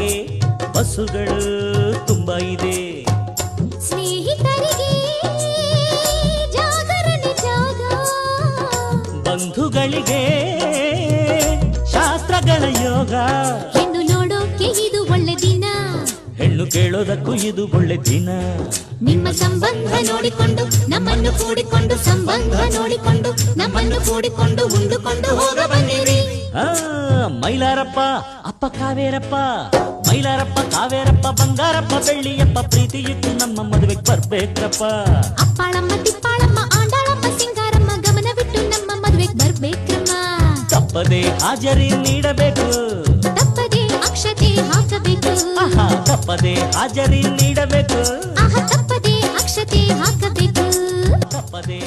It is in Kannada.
ಹಾಗೆ ಬಸ್ಸುಗಳು ತುಂಬಾ ಇದೆ. ಸ್ನೇಹಿತರಿಗೆ ಜಾಗರಣೆ ಜಾಗ, ಬಂಧುಗಳಿಗೆ ಶಾಸ್ತ್ರಗಳ ಯೋಗ. ಹೆಣ್ಣು ನೋಡೋಕೆ ಇದು ಒಳ್ಳೆ ದಿನ, ಹೆಣ್ಣು ಕೇಳೋದಕ್ಕೂ ಇದು ಒಳ್ಳೆ ದಿನ. ನಿಮ್ಮ ಸಂಬಂಧ ನೋಡಿಕೊಂಡು ನಮ್ಮನ್ನು ಕೂಡಿಕೊಂಡು, ಸಂಬಂಧ ನೋಡಿಕೊಂಡು ನಮ್ಮನ್ನು ಕೂಡಿಕೊಂಡು ಉಂಡುಕೊಂಡು ಹೋಗ ಬನ್ನಿರಿ. ಮೈಲಾರಪ್ಪ ಅಪ್ಪ ಕಾವೇರಪ್ಪ, ಮೈಲಾರಪ್ಪ ಕಾವೇರಪ್ಪ ಬಂಗಾರಪ್ಪ ಬೆಳ್ಳಿಯಪ್ಪ, ಪ್ರೀತಿ ಇಟ್ಟು ನಮ್ಮ ಮದುವೆಗೆ ಬರ್ಬೇಕ್ರಪ್ಪ. ಅಪ್ಪಾಳಮ್ಮ ತಿಪ್ಪಾಳಮ್ಮ ಆಂಡಾಳಮ್ಮ ಸಿಂಗಾರಮ್ಮ ಗಮನವಿಟ್ಟು ನಮ್ಮ ಮದುವೆಗೆ ಬರ್ಬೇಕ್ರಮ್ಮ. ತಪ್ಪದೆ ಹಾಜರಿ ನೀಡಬೇಕು, ತಪ್ಪದೆ ಅಕ್ಷತೆ ಹಾಕಬೇಕು, ತಪ್ಪದೆ ಹಾಜರಿ ನೀಡಬೇಕು, ತಪ್ಪದೆ ಅಕ್ಷತೆ ಹಾಕಬೇಕು, ತಪ್ಪದೆ